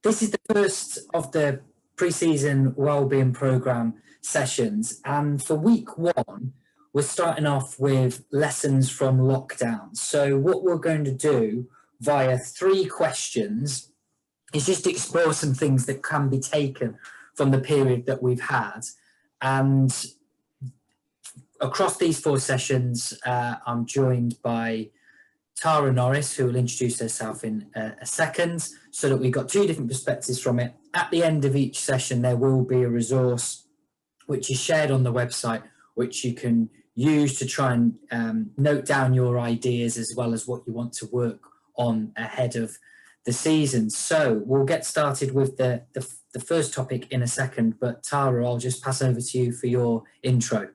This is the first of the pre-season Wellbeing programme sessions, and for week one, we're starting off with lessons from lockdown. So what we're going to do via 3 questions is just explore some things that can be taken from the period that we've had. And across these 4 sessions, I'm joined by Tara Norris, who will introduce herself in a second, so that we've got 2 different perspectives from it. At the end of each session, there will be a resource which is shared on the website, which you can use to try and note down your ideas as well as what you want to work on ahead of the season. So we'll get started with the first topic in a second, but Tara, I'll just pass over to you for your intro.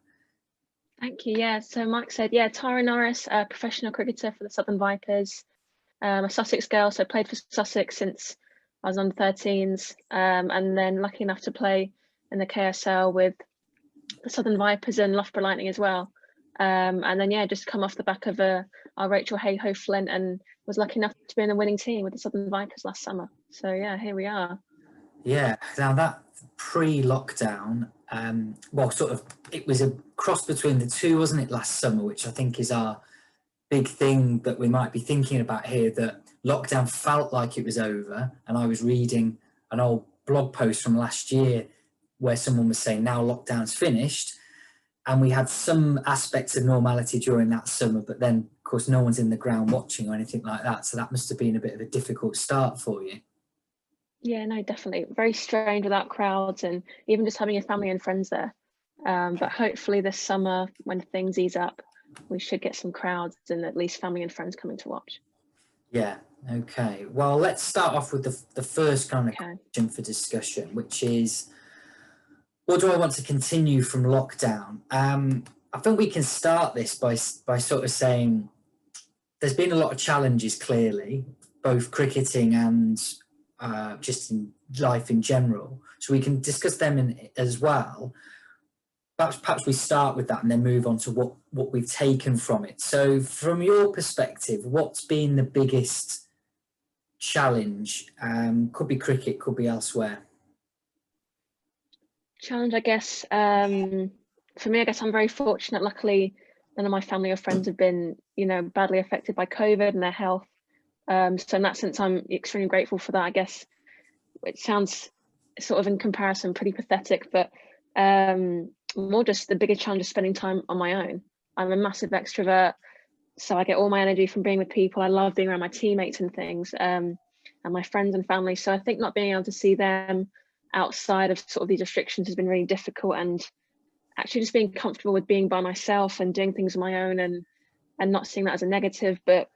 Thank you. Yeah, so Mike said, Tara Norris, a professional cricketer for the Southern Vipers, a Sussex girl, so played for Sussex since I was under 13s, and then lucky enough to play in the KSL with the Southern Vipers and Loughborough Lightning as well. And then, just come off the back of our Rachel Hayhoe Flint, and was lucky enough to be in the winning team with the Southern Vipers last summer. So, here we are. Yeah, now that pre-lockdown, it was a cross between the 2, wasn't it, last summer, which I think is our big thing that we might be thinking about here, that lockdown felt like it was over. And I was reading an old blog post from last year where someone was saying now lockdown's finished, and we had some aspects of normality during that summer, but then of course no one's in the ground watching or anything like that, so that must have been a bit of a difficult start for you. Yeah, no, definitely very strange without crowds, and even just having your family and friends there. But hopefully this summer, when things ease up, we should get some crowds and at least family and friends coming to watch. Yeah, okay. Well, let's start off with the first kind of question for discussion, which is, what do I want to continue from lockdown? I think we can start this by sort of saying there's been a lot of challenges, clearly, both cricketing and just in life in general. So we can discuss them as well. Perhaps we start with that and then move on to what we've taken from it. So from your perspective, what's been the biggest challenge? Could be cricket, could be elsewhere. Challenge, I guess. For me, I guess I'm very fortunate. Luckily, none of my family or friends have been, badly affected by COVID and their health. So in that sense, I'm extremely grateful for that. I guess it sounds sort of in comparison pretty pathetic, but more just the bigger challenge is spending time on my own. I'm a massive extrovert, so I get all my energy from being with people. I love being around my teammates and things, and my friends and family. So I think not being able to see them outside of sort of these restrictions has been really difficult, and actually just being comfortable with being by myself and doing things on my own, and not seeing that as a negative, but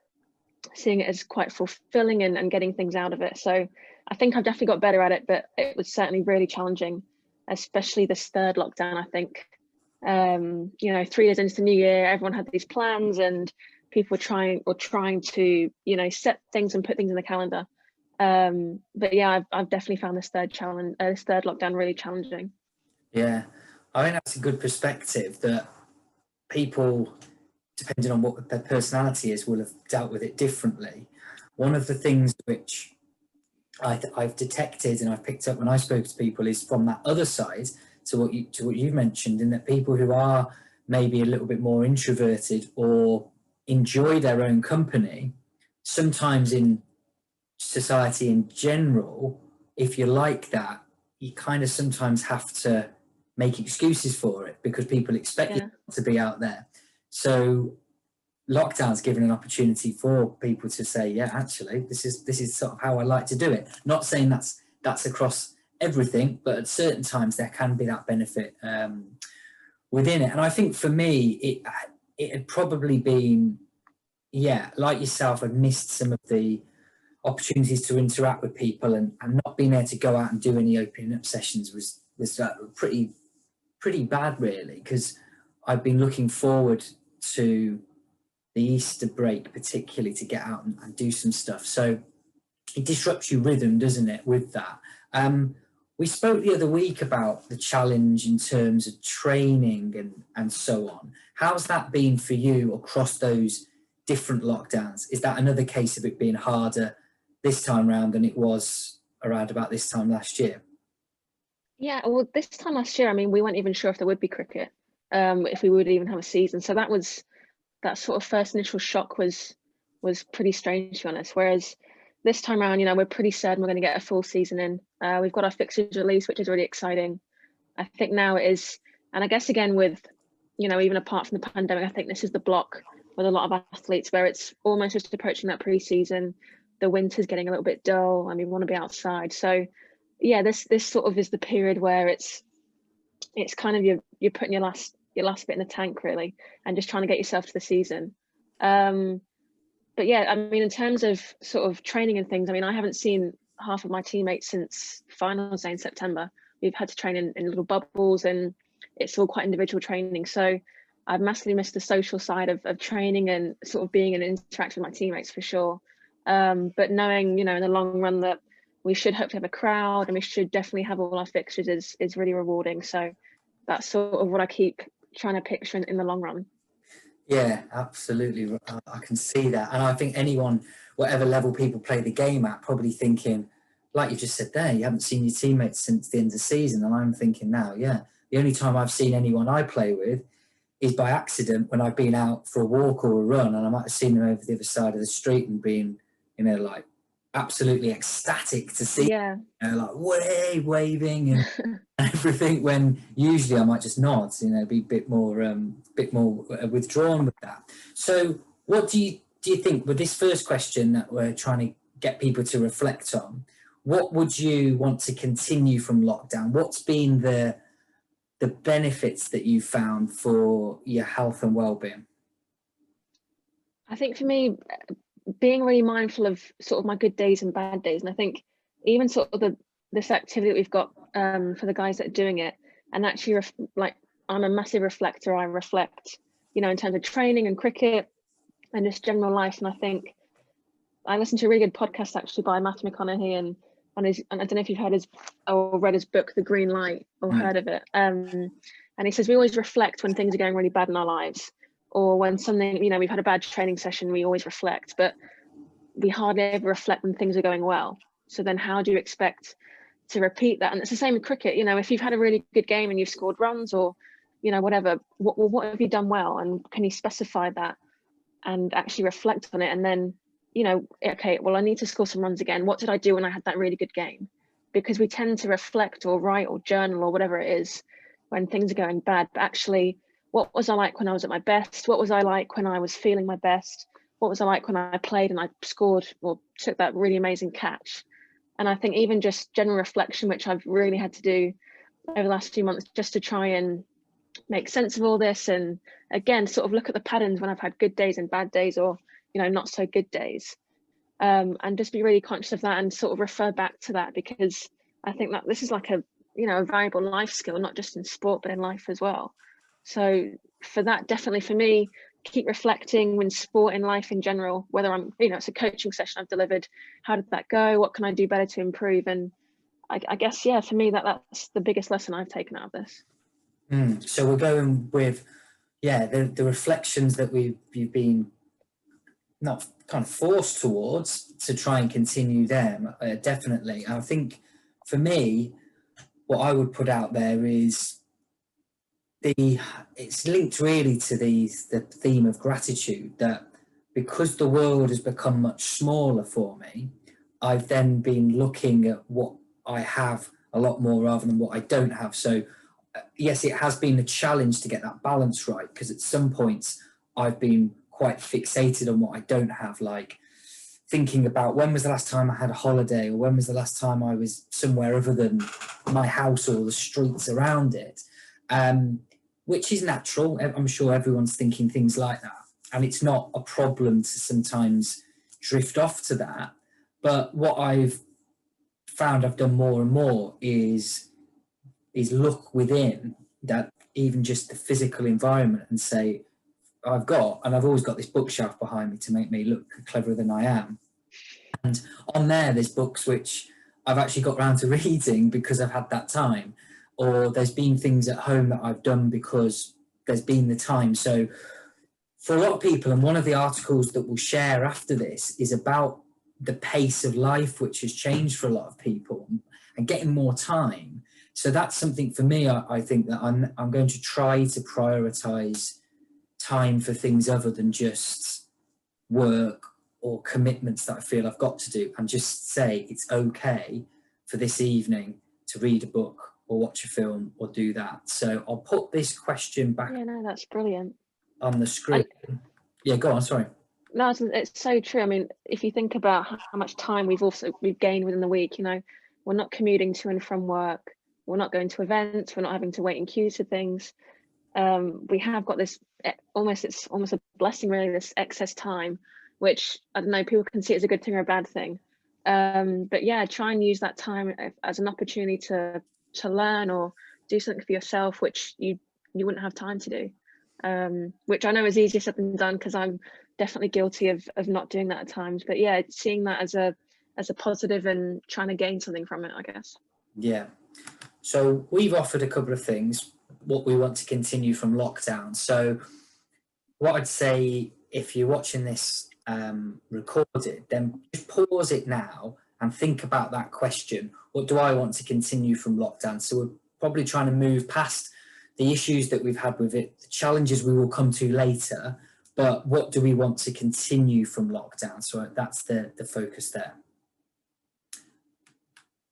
seeing it as quite fulfilling and getting things out of it. So I think I've definitely got better at it, but it was certainly really challenging, especially this 3rd lockdown. I think 3 years into the new year, everyone had these plans and people were trying to set things and put things in the calendar. But yeah, I've definitely found this 3rd lockdown really challenging. Yeah, I think that's a good perspective, that people, depending on what their personality is, will have dealt with it differently. One of the things which I've detected and I've picked up when I spoke to people is from that other side to what you mentioned, in that people who are maybe a little bit more introverted or enjoy their own company, sometimes in society in general, if you're like that, you kind of sometimes have to make excuses for it because people expect you to be out there. So lockdown's given an opportunity for people to say, yeah, actually, this is sort of how I like to do it. Not saying that's across everything, but at certain times there can be that benefit within it. And I think for me, it had probably been, like yourself, I've missed some of the opportunities to interact with people, and not being able to go out and do any opening up sessions was pretty bad, really, because I've been looking forward to the Easter break, particularly, to get out and do some stuff. So it disrupts your rhythm, doesn't it, with that? We spoke the other week about the challenge in terms of training and so on. How's that been for you across those different lockdowns? Is that another case of it being harder this time round than it was around about this time last year? Yeah, well, this time last year, I mean, we weren't even sure if there would be cricket, if we would even have a season. So that sort of first initial shock was pretty strange, to be honest. Whereas this time around, you know, we're pretty certain we're going to get a full season in. We've got our fixtures released, which is really exciting. I think now it is, and I guess again with, you know, even apart from the pandemic, I think this is the block with a lot of athletes where it's almost just approaching that pre-season. The winter's getting a little bit dull and we want to be outside. So yeah, this sort of is the period where it's kind of you're putting your last bit in the tank really, and just trying to get yourself to the season. But yeah, I mean, in terms of sort of training and things, I mean, I haven't seen half of my teammates since finals day in September. We've had to train in little bubbles, and it's all quite individual training. So I've massively missed the social side of training and sort of being and interacting with my teammates for sure. But knowing, you know, in the long run that we should hopefully have a crowd and we should definitely have all our fixtures is really rewarding. So that's sort of what I keep trying to picture in the long run. Yeah, absolutely. I can see that. And I think anyone, whatever level people play the game at, probably thinking, like you just said there, you haven't seen your teammates since the end of the season. And I'm thinking now, yeah, the only time I've seen anyone I play with is by accident when I've been out for a walk or a run, and I might have seen them over the other side of the street and been, you know, like absolutely ecstatic to see, Yeah, you know, like waving and everything, when usually I might just nod, you know, be a bit more withdrawn with that. So what do you think with this first question that we're trying to get people to reflect on, what would you want to continue from lockdown? What's been the benefits that you found for your health and well-being? I think for me, being really mindful of sort of my good days and bad days. And I think even sort of this activity that we've got for the guys that are doing it, and actually like I'm a massive reflector. I reflect, you know, in terms of training and cricket and just general life. And I think I listened to a really good podcast actually by Matthew McConaughey, and I don't know if you've heard his or read his book, The Green Light, or heard of it. And he says we always reflect when things are going really bad in our lives, or when something, you know, we've had a bad training session, we always reflect, but we hardly ever reflect when things are going well. So then how do you expect to repeat that? And it's the same with cricket. You know, if you've had a really good game and you've scored runs or, you know, whatever, what have you done well? And can you specify that and actually reflect on it? And then, you know, okay, well, I need to score some runs again. What did I do when I had that really good game? Because we tend to reflect or write or journal or whatever it is when things are going bad. But actually, what was I like when I was at my best? What was I like when I was feeling my best? What was I like when I played and I scored or took that really amazing catch? And I think even just general reflection, which I've really had to do over the last few months, just to try and make sense of all this. And again, sort of look at the patterns when I've had good days and bad days, or, you know, not so good days. And just be really conscious of that and sort of refer back to that, because I think that this is like a, you know, a valuable life skill, not just in sport, but in life as well. So for that, definitely for me, keep reflecting when sport, in life in general, whether I'm, you know, it's a coaching session I've delivered, how did that go? What can I do better to improve? And I guess, yeah, for me, that's the biggest lesson I've taken out of this. So we're going with, yeah, the reflections that you've been not kind of forced towards to try and continue them, definitely. I think for me, what I would put out there is it's linked really to the theme of gratitude, that because the world has become much smaller for me, I've then been looking at what I have a lot more rather than what I don't have. So yes, it has been a challenge to get that balance right, because at some points I've been quite fixated on what I don't have, like thinking about when was the last time I had a holiday, or when was the last time I was somewhere other than my house or the streets around it, which is natural. I'm sure everyone's thinking things like that, and it's not a problem to sometimes drift off to that. But what I've found I've done more and more is look within that, even just the physical environment, and say, I've always got this bookshelf behind me to make me look cleverer than I am. And on there's books which I've actually got around to reading because I've had that time, or there's been things at home that I've done because there's been the time. So for a lot of people, and one of the articles that we'll share after this is about the pace of life, which has changed for a lot of people, and getting more time. So that's something for me. I think that I'm going to try to prioritize time for things other than just work or commitments that I feel I've got to do, and just say it's okay for this evening to read a book or watch a film or do that. So I'll put this question back. Yeah, no, that's brilliant. On the screen. Yeah, go on, sorry. No, it's so true. I mean, if you think about how much time we've gained within the week, you know, we're not commuting to and from work, we're not going to events, we're not having to wait in queues for things. We have got this it's almost a blessing, really, this excess time, which I don't know, people can see it as a good thing or a bad thing. But yeah, try and use that time as an opportunity to learn or do something for yourself, which you wouldn't have time to do. Which I know is easier said than done, because I'm definitely guilty of not doing that at times. But yeah, seeing that as a positive and trying to gain something from it, I guess. Yeah. So we've offered a couple of things, what we want to continue from lockdown. So what I'd say, if you're watching this recorded, then just pause it now and think about that question. What do I want to continue from lockdown? So we're probably trying to move past the issues that we've had with it, the challenges we will come to later, but what do we want to continue from lockdown? So that's the focus there.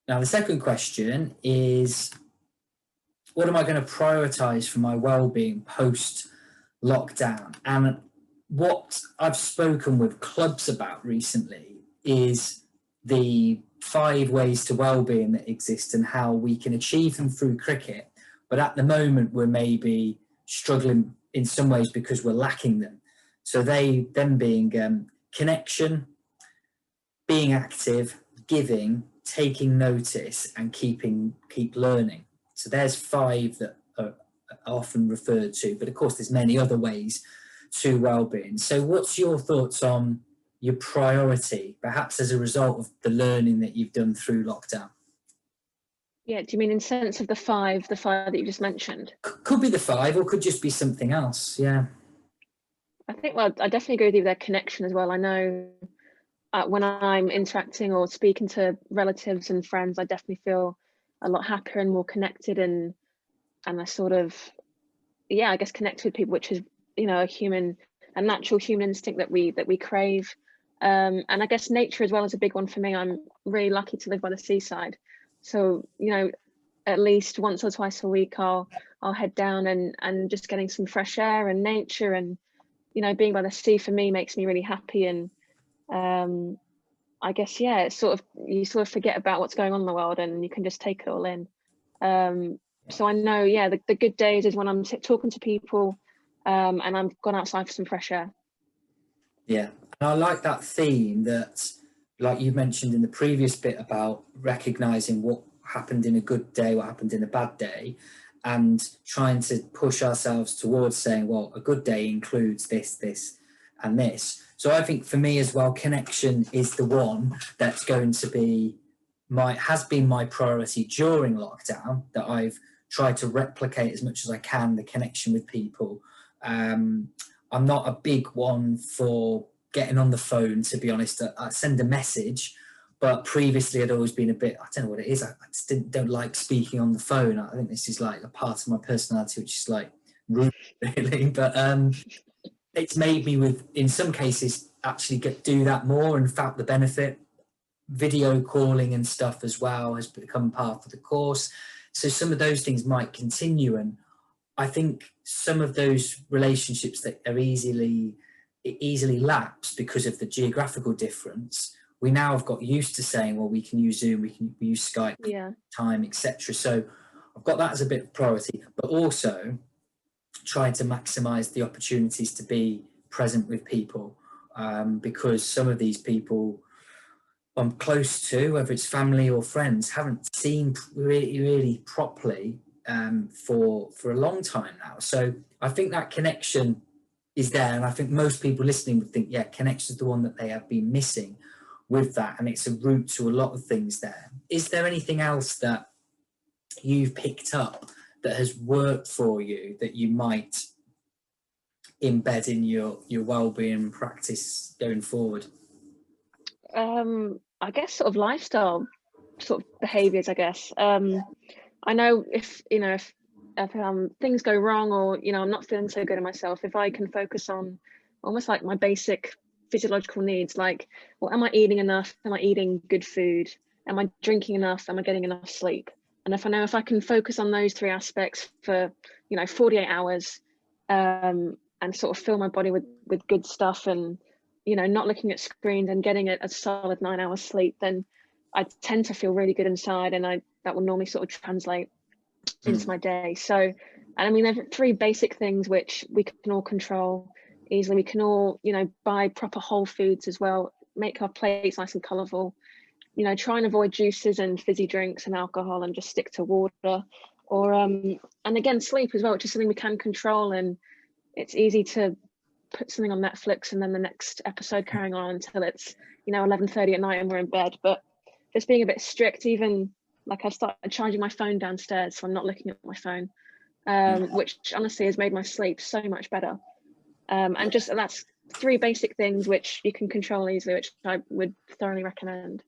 Now, the second question is, what am I going to prioritize for my well-being post-lockdown? And what I've spoken with clubs about recently is the 5 ways to well-being that exist and how we can achieve them through cricket. But at the moment, we're maybe struggling in some ways because we're lacking them. So them being connection, being active, giving, taking notice, and keep learning. So there's 5 that are often referred to, but of course there's many other ways to well-being. So what's your thoughts on your priority, perhaps as a result of the learning that you've done through lockdown? Yeah, do you mean in sense of the five that you just mentioned? Could be the 5, or could just be something else. Yeah. I think, well, I definitely agree with you, their connection as well. I know when I'm interacting or speaking to relatives and friends, I definitely feel a lot happier and more connected, and I sort of, yeah, I guess connect with people, which is, you know, a natural human instinct that we crave. And I guess nature as well is a big one for me. I'm really lucky to live by the seaside, so, you know, at least once or twice a week I'll head down and just getting some fresh air and nature, and, you know, being by the sea for me makes me really happy. And I guess, yeah, it's you sort of forget about what's going on in the world and you can just take it all in. So I know, yeah, the good days is when I'm talking to people and I've gone outside for some fresh air. Yeah, and I like that theme that, like you mentioned in the previous bit, about recognizing what happened in a good day, what happened in a bad day, and trying to push ourselves towards saying, well, a good day includes this, this, and this. So I think for me as well, connection is the one that's going to be has been my priority during lockdown, that I've tried to replicate as much as I can, the connection with people. I'm not a big one for getting on the phone, to be honest. I send a message, but previously I'd always been a bit, I don't know what it is, I just don't like speaking on the phone. I think this is like a part of my personality, which is like rude, really. But it's made me, in some cases, actually do that more and felt the benefit. Video calling and stuff as well has become part of the course. So some of those things might continue, and I think some of those relationships that are easily lapse because of the geographical difference, we now have got used to saying, well, we can use Zoom, we use Skype, yeah, time, etc. So I've got that as a bit of priority, but also trying to maximize the opportunities to be present with people, because some of these people I'm close to, whether it's family or friends, haven't seen really properly for a long time now. So I think that connection is there, and I think most people listening would think, yeah, connection is the one that they have been missing with that, and it's a route to a lot of things there. Is there anything else that you've picked up that has worked for you that you might embed in your well-being practice going forward? I guess sort of lifestyle sort of behaviors, I guess. I know if things go wrong, or I'm not feeling so good in myself, if I can focus on almost like my basic physiological needs, like, well, am I eating enough? Am I eating good food? Am I drinking enough? Am I getting enough sleep? And if I know if I can focus on those three aspects for 48 hours, and sort of fill my body with good stuff, and not looking at screens, and getting a solid 9 hours sleep, then I tend to feel really good inside, and that will normally sort of translate into my day. So, and I mean, there are three basic things which we can all control easily. We can all, buy proper whole foods as well, make our plates nice and colourful, try and avoid juices and fizzy drinks and alcohol, and just stick to water. Or and again, sleep as well, which is something we can control. And it's easy to put something on Netflix and then the next episode carrying on until it's 11:30 at night and we're in bed. But just being a bit strict, even like I've started charging my phone downstairs, so I'm not looking at my phone, which honestly has made my sleep so much better. And that's three basic things which you can control easily, which I would thoroughly recommend.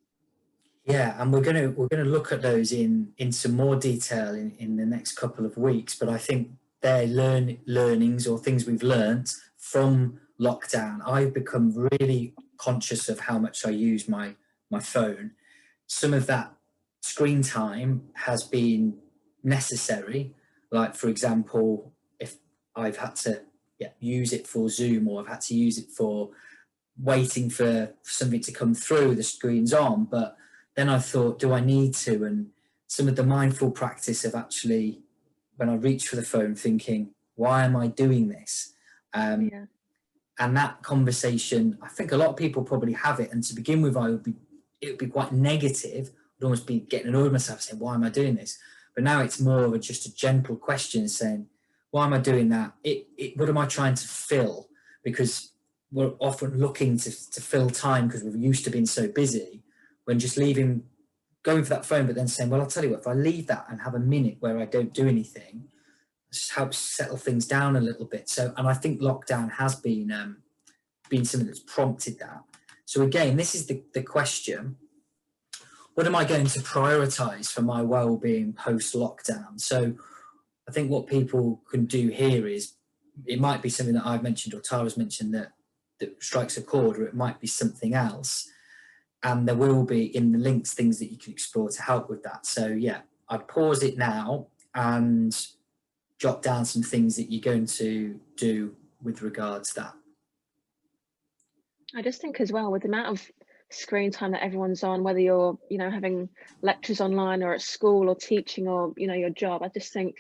Yeah, and we're gonna look at those in some more detail in the next couple of weeks. But I think they're learnings or things we've learnt from lockdown. I've become really conscious of how much I use my phone. Some of that screen time has been necessary. Like, for example, if I've had to use it for Zoom, or I've had to use it for waiting for something to come through, the screen's on, but then I thought, do I need to? And some of the mindful practice of actually, when I reach for the phone, thinking, why am I doing this? And that conversation, I think a lot of people probably have it. And to begin with, it would be quite negative. I'd almost be getting annoyed with myself, saying, why am I doing this? But now it's more of just a gentle question, saying, why am I doing that? What am I trying to fill? Because we're often looking to fill time because we're used to being so busy, when just going for that phone, but then saying, well, I'll tell you what, if I leave that and have a minute where I don't do anything, it just helps settle things down a little bit. So, and I think lockdown has been something that's prompted that. So again, this is the question: what am I going to prioritize for my well-being post-lockdown? So I think what people can do here is, it might be something that I've mentioned or Tara's mentioned that strikes a chord, or it might be something else. And there will be in the links things that you can explore to help with that. So yeah, I'd pause it now and jot down some things that you're going to do with regards to that. I just think as well, with the amount of screen time that everyone's on, whether you're having lectures online or at school or teaching or your job, I just think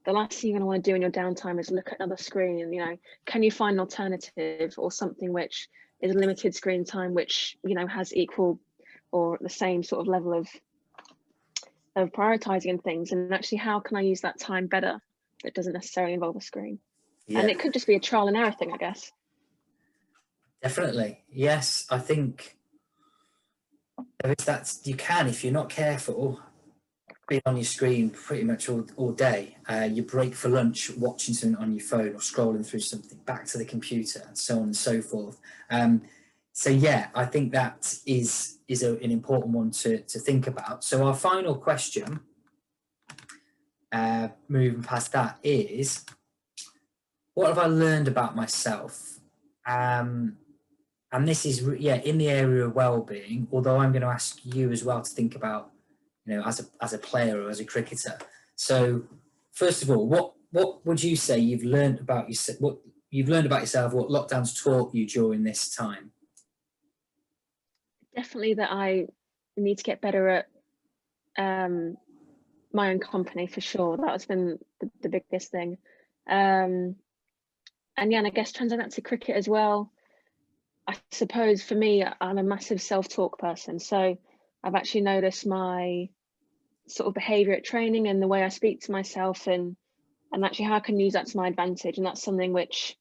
the last thing you're going to want to do in your downtime is look at another screen. And can you find an alternative or something which is limited screen time, which has equal or the same sort of level of prioritizing and things, and actually how can I use that time better that doesn't necessarily involve a screen? And it could just be a trial and error thing, I guess. Definitely, yes. I think you can, if you're not careful, be on your screen pretty much all day. You break for lunch watching something on your phone or scrolling through something, back to the computer, and so on and so forth. So yeah, I think that is an important one to think about. So our final question, moving past that, is, what have I learned about myself? And this is in the area of well-being, although I'm going to ask you as well to think about, as a player or as a cricketer. So first of all, what would you say you've learned about yourself? What you've learned about yourself? What lockdown's taught you during this time? Definitely that I need to get better at my own company, for sure. That has been the biggest thing. And I guess translating that to cricket as well. I suppose for me, I'm a massive self-talk person. So I've actually noticed my sort of behavior at training and the way I speak to myself, and actually how I can use that to my advantage. And that's something which,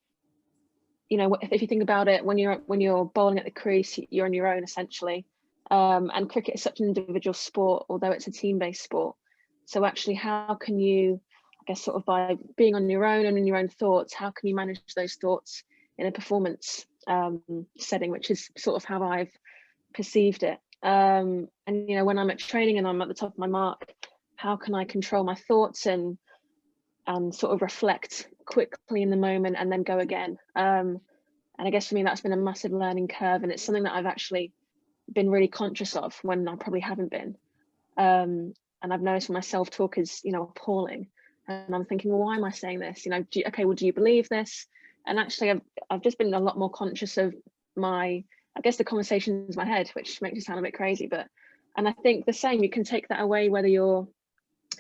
if you think about it, when you're bowling at the crease, you're on your own essentially. And cricket is such an individual sport, although it's a team-based sport. So actually, how can you, I guess, sort of by being on your own and in your own thoughts, how can you manage those thoughts in a performance setting, which is sort of how I've perceived it. And you know, when I'm at training and I'm at the top of my mark, how can I control my thoughts and sort of reflect quickly in the moment and then go again? And I guess for me, that's been a massive learning curve, and it's something that I've actually been really conscious of when I probably haven't been. And I've noticed my self-talk is, you know, appalling. And I'm thinking, well, why am I saying this? You know, do you believe this? And actually, I've just been a lot more conscious of I guess the conversations in my head, which makes it sound a bit crazy, and I think the same, you can take that away whether you're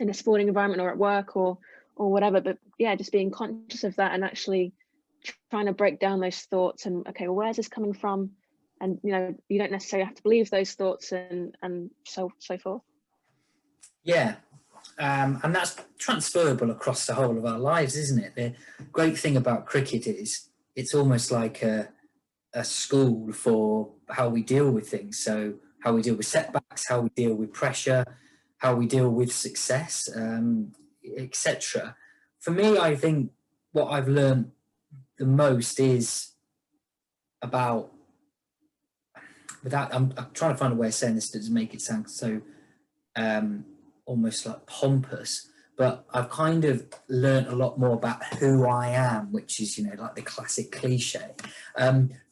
in a sporting environment or at work or whatever. But yeah, just being conscious of that and actually trying to break down those thoughts and, okay, well, where's this coming from? And you know, you don't necessarily have to believe those thoughts and so forth. Yeah, and that's transferable across the whole of our lives, isn't it? The great thing about cricket is it's almost like a school for how we deal with things. So how we deal with setbacks, how we deal with pressure, how we deal with success, etc. For me, I think what I've learned the most is about, I'm trying to find a way of saying this that doesn't make it sound so almost like pompous, but I've kind of learned a lot more about who I am, which is, you know, like the classic cliche.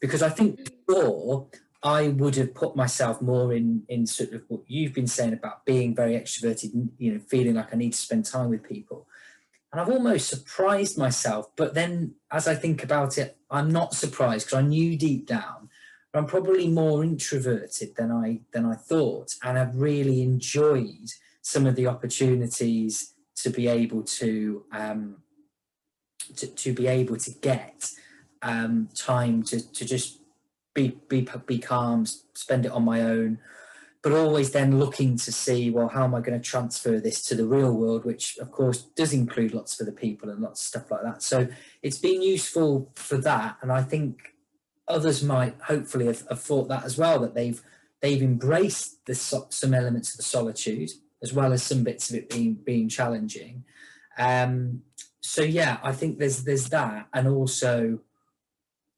Because I think before I would have put myself more in sort of what you've been saying about being very extroverted, you know, feeling like I need to spend time with people. And I've almost surprised myself. But then as I think about it, I'm not surprised, because I knew deep down I'm probably more introverted than I thought, and I've really enjoyed some of the opportunities to be able to be able to get time to just be calm, spend it on my own, but always then looking to see, well, how am I going to transfer this to the real world, which of course does include lots for the people and lots of stuff like that. So it's been useful for that, and I think others might hopefully have thought that as well, that they've embraced some elements of the solitude as well as some bits of it being challenging. So yeah, I think there's that, and also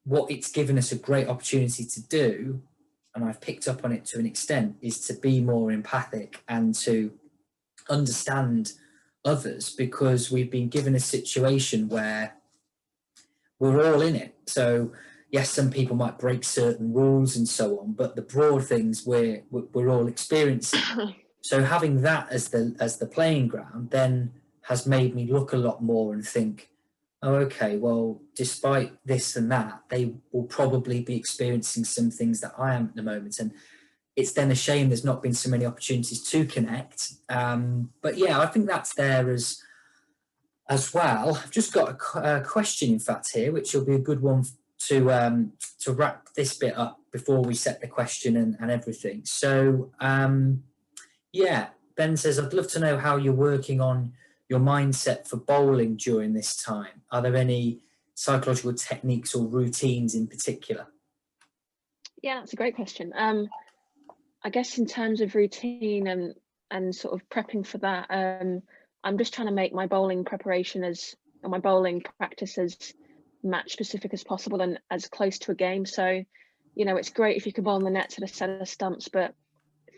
what it's given us a great opportunity to do, and I've picked up on it to an extent, is to be more empathic and to understand others, because we've been given a situation where we're all in it. So yes, some people might break certain rules and so on, but the broad things we're all experiencing. So having that as the playing ground then has made me look a lot more and think, oh, okay, well, despite this and that, they will probably be experiencing some things that I am at the moment. And it's then a shame there's not been so many opportunities to connect. But yeah, I think that's there as well. I've just got a question, in fact, here, which will be a good one to wrap this bit up before we set the question and everything. So yeah, Ben says, I'd love to know how you're working on your mindset for bowling during this time. Are there any psychological techniques or routines in particular? Yeah, that's a great question. I guess in terms of routine and sort of prepping for that, I'm just trying to make my bowling preparation my bowling practice as match specific as possible and as close to a game. So, you know, it's great if you can bowl in the net to a set of stumps, but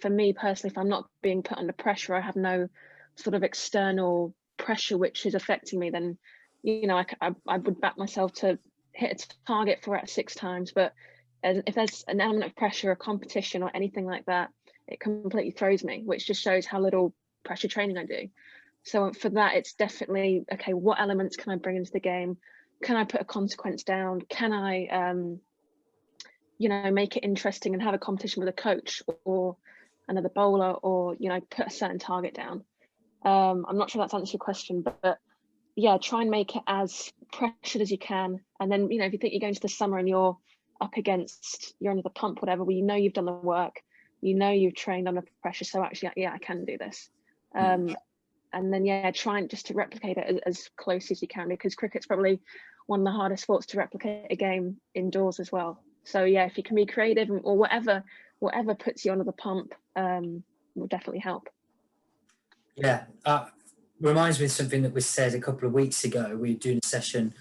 for me personally, if I'm not being put under pressure, I have no sort of external pressure which is affecting me, then, you know, I would back myself to hit a target 4 out of 6 times. But if there's an element of pressure, a competition or anything like that, it completely throws me, which just shows how little pressure training I do. So for that, it's definitely, okay, what elements can I bring into the game? Can I put a consequence down? Can I, you know, make it interesting and have a competition with a coach or another bowler, or, you know, put a certain target down? I'm not sure that's answered your question, but yeah, try and make it as pressured as you can. And then, you know, if you think you're going to the summer and you're under the pump, whatever, well, you know, you've done the work, you know, you've trained under pressure. So actually, yeah, I can do this. And then, yeah, try and just to replicate it as close as you can, because cricket's probably one of the hardest sports to replicate a game indoors as well. So yeah, if you can be creative or whatever puts you under the pump, will definitely help. Yeah, reminds me of something that was said a couple of weeks ago. We were doing a session,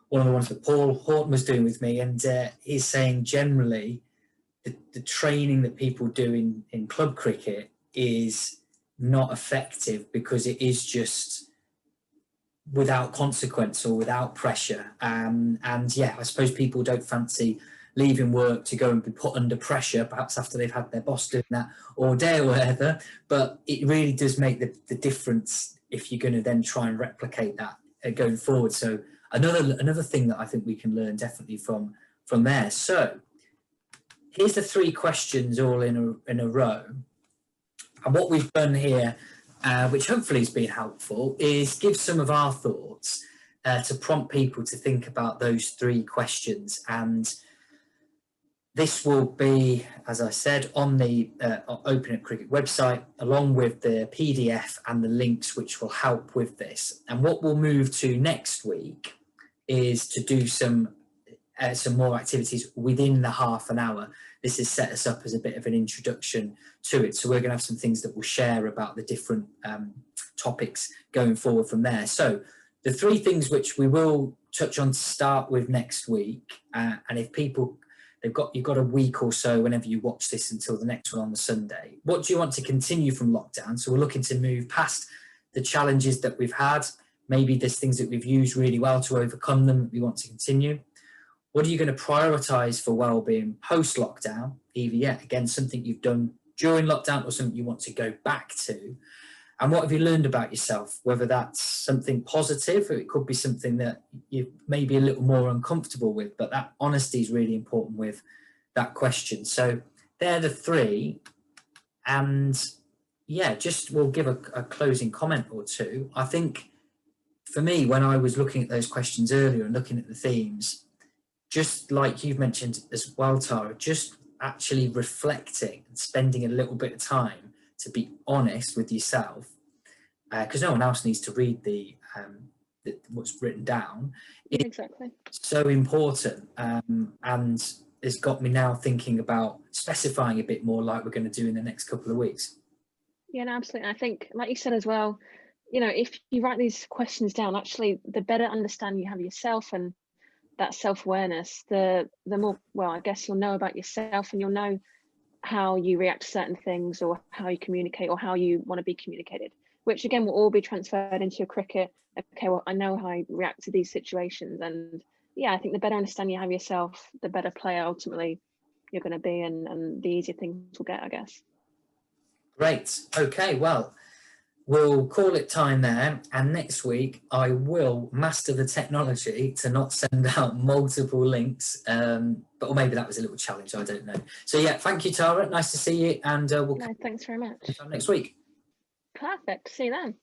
one of the ones that Paul Horton was doing with me, and he's saying generally the training that people do in club cricket is not effective because it is just without consequence or without pressure. And yeah, I suppose people don't fancy leaving work to go and be put under pressure, perhaps after they've had their boss doing that all day or whatever. But it really does make the difference if you're going to then try and replicate that going forward. So another thing that I think we can learn definitely from there. So here's the 3 questions all in a row. And what we've done here, which hopefully has been helpful, is give some of our thoughts to prompt people to think about those 3 questions. And this will be, as I said, on the Open Up Cricket website, along with the PDF and the links which will help with this. And what we'll move to next week is to do some more activities within the half an hour. This has set us up as a bit of an introduction to it. So we're going to have some things that we'll share about the different topics going forward from there. So the 3 things which we will touch on to start with next week, and if people, you've got a week or so whenever you watch this until the next one on the Sunday. What do you want to continue from lockdown? So we're looking to move past the challenges that we've had. Maybe there's things that we've used really well to overcome them that we want to continue. What are you going to prioritise for wellbeing post-lockdown? Either yet again, something you've done during lockdown or something you want to go back to. And what have you learned about yourself? Whether that's something positive, or it could be something that you're maybe a little more uncomfortable with, but that honesty is really important with that question. So they're the 3. And yeah, just we'll give a closing comment or 2. I think for me, when I was looking at those questions earlier and looking at the themes, just like you've mentioned as well, Tara, just actually reflecting and spending a little bit of time to be honest with yourself, because no one else needs to read what's written down. Exactly. It's so important, and it's got me now thinking about specifying a bit more, like we're going to do in the next couple of weeks. Yeah, no, absolutely. I think, like you said as well, if you write these questions down, actually, the better understanding you have yourself and that self-awareness, the more, well, I guess you'll know about yourself, and you'll know how you react to certain things, or how you communicate, or how you want to be communicated, which again will all be transferred into your cricket. Okay, well, I know how I react to these situations. And yeah, I think the better understanding you have yourself, the better player ultimately you're going to be, and the easier things will get, I guess. Great. Okay, well, we'll call it time there, and next week I will master the technology to not send out multiple links, or maybe that was a little challenge, I don't know. So yeah, thank you, Tara, nice to see you, and we'll thanks very much. next week. Perfect, see you then.